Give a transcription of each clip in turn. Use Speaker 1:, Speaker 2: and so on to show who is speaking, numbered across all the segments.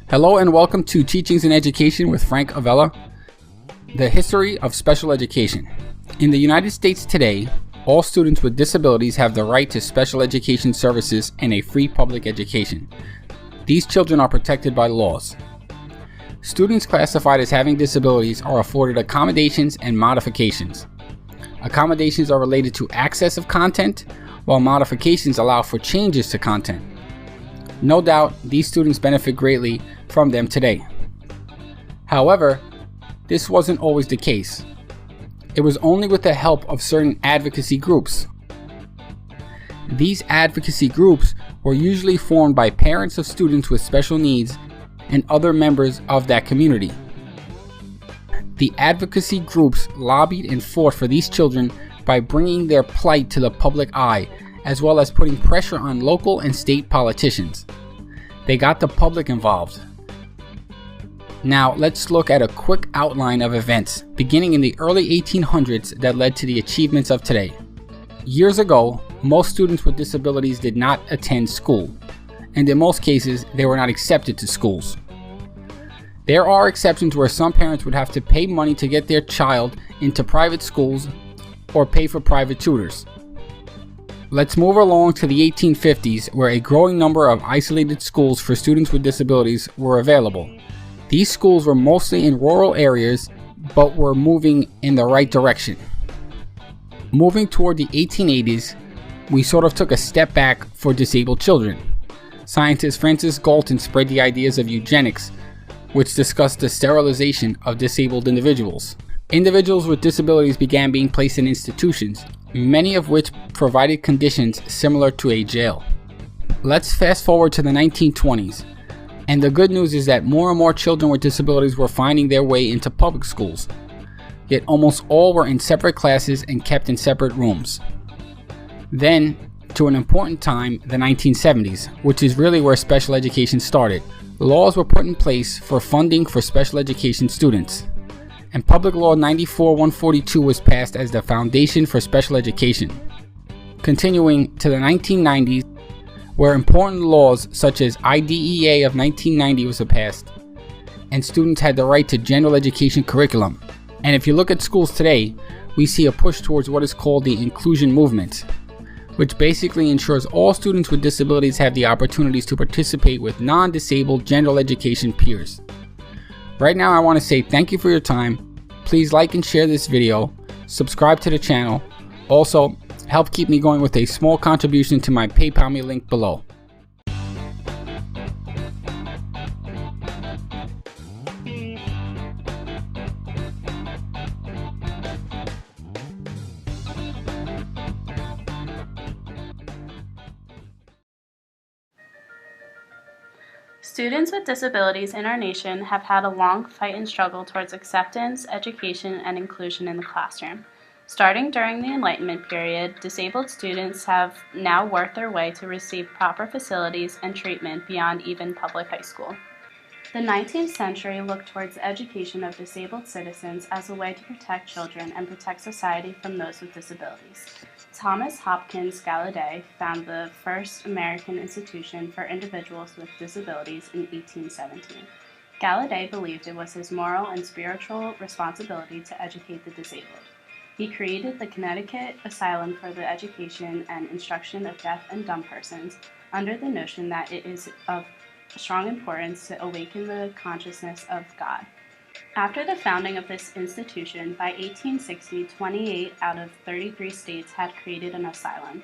Speaker 1: Hello and welcome to Teachings in Education with Frank Avella, the history of special education. In the United States today, all students with disabilities have the right to special education services and a free public education. These children are protected by laws. Students classified as having disabilities are afforded accommodations and modifications. Accommodations are related to access of content, while modifications allow for changes to content. No doubt, these students benefit greatly from them today. However, this wasn't always the case. It was only with the help of certain advocacy groups. These advocacy groups were usually formed by parents of students with special needs and other members of that community. The advocacy groups lobbied and fought for these children by bringing their plight to the public eye, as well as putting pressure on local and state politicians. They got the public involved. Now let's look at a quick outline of events beginning in the early 1800s that led to the achievements of today. Years ago, most students with disabilities did not attend school, and in most cases, they were not accepted to schools. There are exceptions where some parents would have to pay money to get their child into private schools or pay for private tutors. Let's move along to the 1850s, where a growing number of isolated schools for students with disabilities were available. These schools were mostly in rural areas, but were moving in the right direction. Moving toward the 1880s, we sort of took a step back for disabled children. Scientist Francis Galton spread the ideas of eugenics, which discussed the sterilization of disabled individuals. Individuals with disabilities began being placed in institutions, many of which provided conditions similar to a jail. Let's fast forward to the 1920s, and the good news is that more and more children with disabilities were finding their way into public schools, yet almost all were in separate classes and kept in separate rooms. Then, to an important time, the 1970s, which is really where special education started. Laws were put in place for funding for special education students, and Public Law 94-142 was passed as the foundation for special education. Continuing to the 1990s, where important laws such as IDEA of 1990 was passed, and students had the right to general education curriculum. And if you look at schools today, we see a push towards what is called the inclusion movement, which basically ensures all students with disabilities have the opportunities to participate with non-disabled general education peers. Right now, I want to say thank you for your time. Please like and share this video, subscribe to the channel. Also, help keep me going with a small contribution to my PayPal me link below.
Speaker 2: Students with disabilities in our nation have had a long fight and struggle towards acceptance, education, and inclusion in the classroom. Starting during the Enlightenment period, disabled students have now worked their way to receive proper facilities and treatment beyond even public high school. The 19th century looked towards the education of disabled citizens as a way to protect children and protect society from those with disabilities. Thomas Hopkins Gallaudet founded the first American institution for individuals with disabilities in 1817. Gallaudet believed it was his moral and spiritual responsibility to educate the disabled. He created the Connecticut Asylum for the Education and Instruction of Deaf and Dumb Persons under the notion that it is of strong importance to awaken the consciousness of God. After the founding of this institution, by 1860, 28 out of 33 states had created an asylum.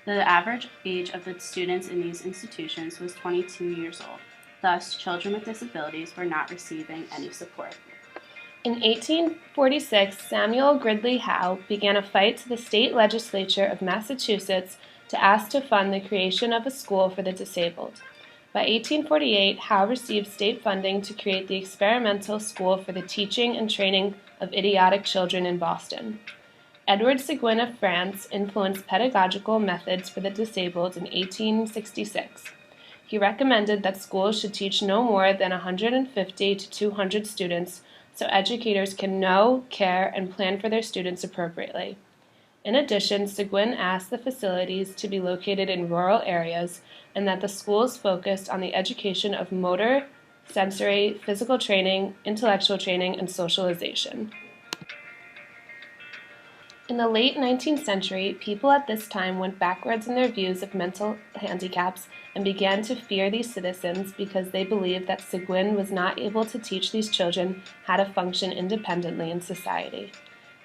Speaker 2: The average age of the students in these institutions was 22 years old. Thus, children with disabilities were not receiving any support.
Speaker 3: In 1846, Samuel Gridley Howe began a fight to the state legislature of Massachusetts to ask to fund the creation of a school for the disabled. By 1848, Howe received state funding to create the experimental school for the teaching and training of idiotic children in Boston. Edward Seguin of France influenced pedagogical methods for the disabled in 1866. He recommended that schools should teach no more than 150 to 200 students so educators can know, care, and plan for their students appropriately. In addition, Seguin asked the facilities to be located in rural areas and that the schools focused on the education of motor, sensory, physical training, intellectual training, and socialization. In the late 19th century, people at this time went backwards in their views of mental handicaps and began to fear these citizens because they believed that Seguin was not able to teach these children how to function independently in society.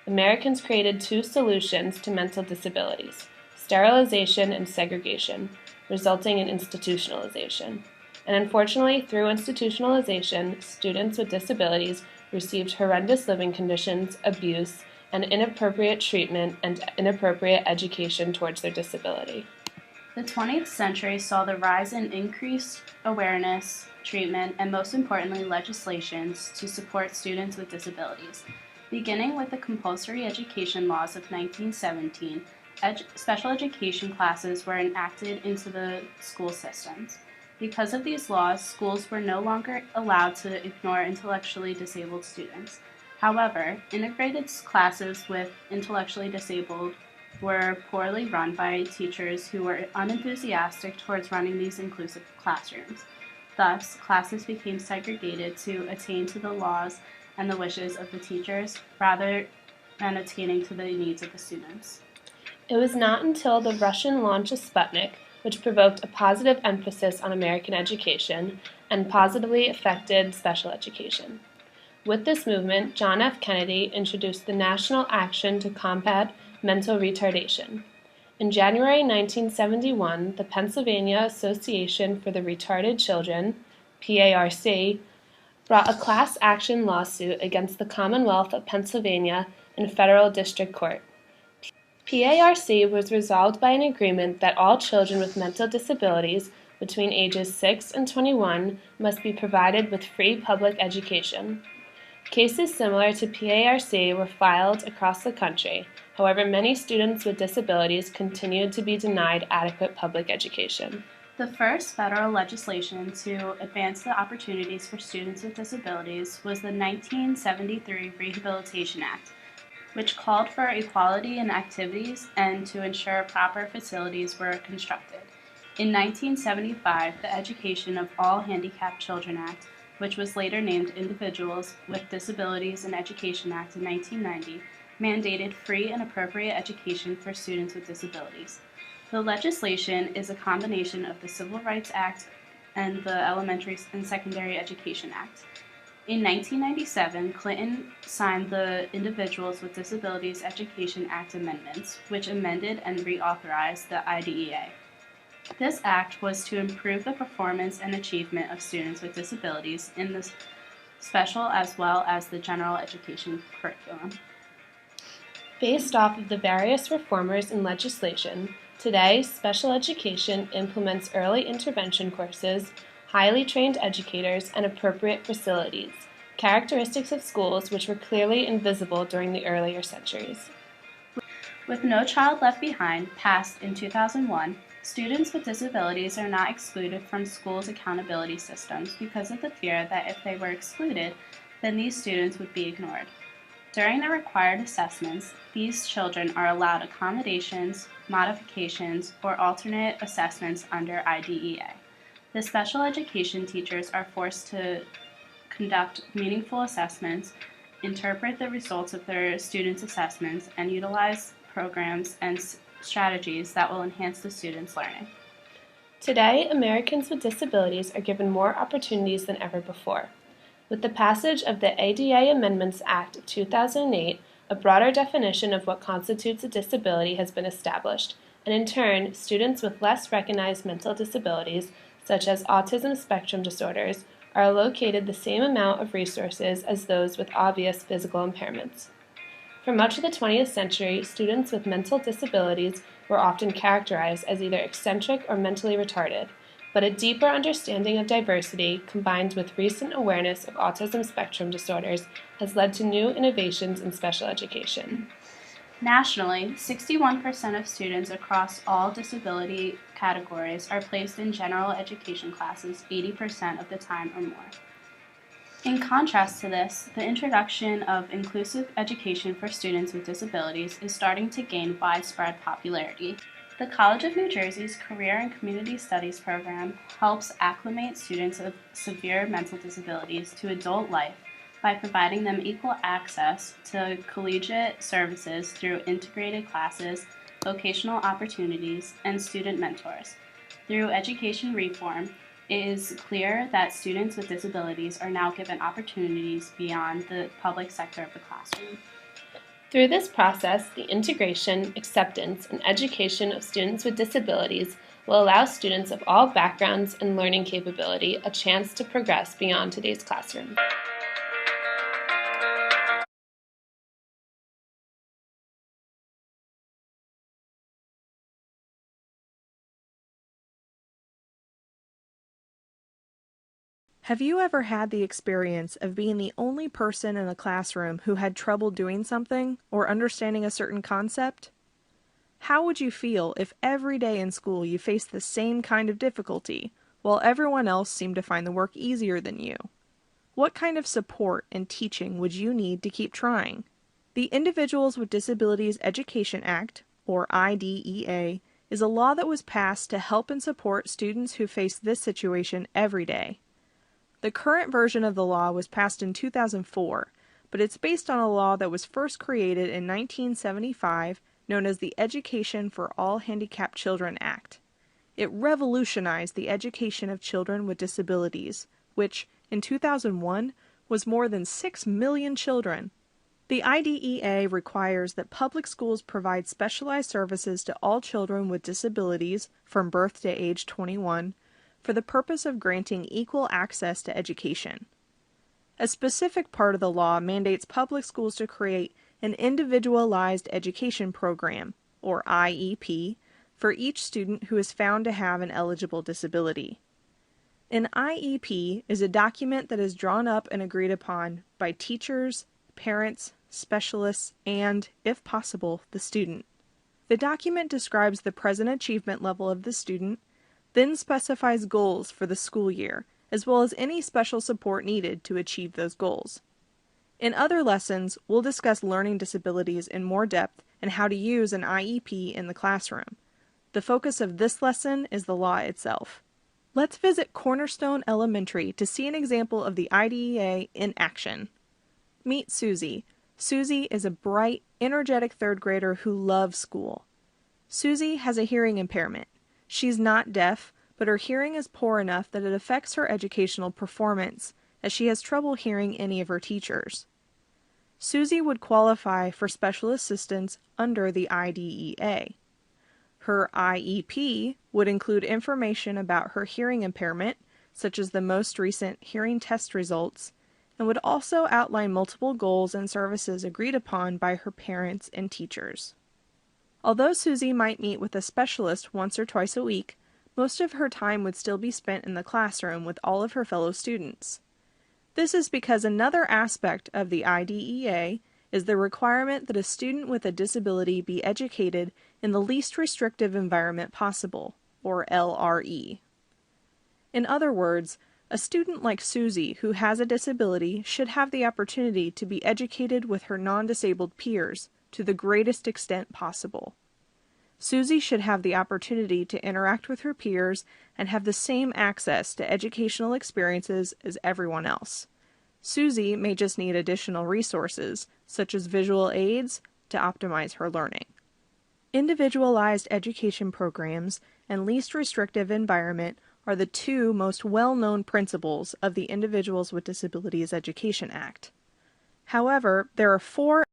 Speaker 3: Americans created two solutions to mental disabilities: sterilization and segregation, resulting in institutionalization. And unfortunately, through institutionalization, students with disabilities received horrendous living conditions, abuse, and inappropriate treatment and inappropriate education towards their disability.
Speaker 2: The 20th century saw the rise in increased awareness, treatment, and most importantly, legislations to support students with disabilities. Beginning with the compulsory education laws of 1917, special education classes were enacted into the school systems. Because of these laws, schools were no longer allowed to ignore intellectually disabled students. However, integrated classes with intellectually disabled were poorly run by teachers who were unenthusiastic towards running these inclusive classrooms. Thus, classes became segregated to attain to the laws and the wishes of the teachers rather than attaining to the needs of the students.
Speaker 3: It was not until the Russian launch of Sputnik, which provoked a positive emphasis on American education and positively affected special education. With this movement, John F. Kennedy introduced the National Action to Combat Mental Retardation. In January 1971, the Pennsylvania Association for the Retarded Children, PARC, brought a class action lawsuit against the Commonwealth of Pennsylvania in federal district court. PARC was resolved by an agreement that all children with mental disabilities between ages 6 and 21 must be provided with free public education. Cases similar to PARC were filed across the country. However, many students with disabilities continued to be denied adequate public education.
Speaker 2: The first federal legislation to advance the opportunities for students with disabilities was the 1973 Rehabilitation Act, which called for equality in activities and to ensure proper facilities were constructed. In 1975, the Education of All Handicapped Children Act, which was later named Individuals with Disabilities in Education Act in 1990, mandated free and appropriate education for students with disabilities. The legislation is a combination of the Civil Rights Act and the Elementary and Secondary Education Act. In 1997, Clinton signed the Individuals with Disabilities Education Act amendments, which amended and reauthorized the IDEA. This act was to improve the performance and achievement of students with disabilities in the special as well as the general education curriculum.
Speaker 3: Based off of the various reformers in legislation, today special education implements early intervention courses, highly trained educators, and appropriate facilities, characteristics of schools which were clearly invisible during the earlier centuries.
Speaker 2: With No Child Left Behind, passed in 2001, students with disabilities are not excluded from schools' accountability systems because of the fear that if they were excluded, then these students would be ignored. During the required assessments, these children are allowed accommodations, modifications, or alternate assessments under IDEA. The special education teachers are forced to conduct meaningful assessments, interpret the results of their students' assessments, and utilize programs and strategies that will enhance the students' learning.
Speaker 3: Today, Americans with disabilities are given more opportunities than ever before. With the passage of the ADA Amendments Act of 2008, a broader definition of what constitutes a disability has been established, and in turn, students with less recognized mental disabilities, such as autism spectrum disorders, are allocated the same amount of resources as those with obvious physical impairments. For much of the 20th century, students with mental disabilities were often characterized as either eccentric or mentally retarded, but a deeper understanding of diversity, combined with recent awareness of autism spectrum disorders, has led to new innovations in special education.
Speaker 2: Nationally, 61% of students across all disability categories are placed in general education classes 80% of the time or more. In contrast to this, the introduction of inclusive education for students with disabilities is starting to gain widespread popularity. The College of New Jersey's Career and Community Studies program helps acclimate students with severe mental disabilities to adult life by providing them equal access to collegiate services through integrated classes, vocational opportunities, and student mentors. Through education reform, it is clear that students with disabilities are now given opportunities beyond the public sector of the classroom.
Speaker 3: Through this process, the integration, acceptance, and education of students with disabilities will allow students of all backgrounds and learning capability a chance to progress beyond today's classroom.
Speaker 4: Have you ever had the experience of being the only person in a classroom who had trouble doing something or understanding a certain concept? How would you feel if every day in school you faced the same kind of difficulty, while everyone else seemed to find the work easier than you? What kind of support and teaching would you need to keep trying? The Individuals with Disabilities Education Act, or IDEA, is a law that was passed to help and support students who face this situation every day. The current version of the law was passed in 2004, but it's based on a law that was first created in 1975, known as the Education for All Handicapped Children Act. It revolutionized the education of children with disabilities, which, in 2001, was more than 6 million children. The IDEA requires that public schools provide specialized services to all children with disabilities from birth to age 21, for the purpose of granting equal access to education. A specific part of the law mandates public schools to create an Individualized Education Program, or IEP, for each student who is found to have an eligible disability. An IEP is a document that is drawn up and agreed upon by teachers, parents, specialists, and, if possible, the student. The document describes the present achievement level of the student, then specifies goals for the school year, as well as any special support needed to achieve those goals. In other lessons, we'll discuss learning disabilities in more depth and how to use an IEP in the classroom. The focus of this lesson is the law itself. Let's visit Cornerstone Elementary to see an example of the IDEA in action. Meet Susie. Susie is a bright, energetic third grader who loves school. Susie has a hearing impairment. She's not deaf, but her hearing is poor enough that it affects her educational performance, as she has trouble hearing any of her teachers. Susie would qualify for special assistance under the IDEA. Her IEP would include information about her hearing impairment, such as the most recent hearing test results, and would also outline multiple goals and services agreed upon by her parents and teachers. Although Susie might meet with a specialist once or twice a week, most of her time would still be spent in the classroom with all of her fellow students. This is because another aspect of the IDEA is the requirement that a student with a disability be educated in the least restrictive environment possible, or LRE. In other words, a student like Susie who has a disability should have the opportunity to be educated with her non-disabled peers to the greatest extent possible. Susie should have the opportunity to interact with her peers and have the same access to educational experiences as everyone else. Susie may just need additional resources, such as visual aids, to optimize her learning. Individualized education programs and least restrictive environment are the two most well-known principles of the Individuals with Disabilities Education Act. However, there are 4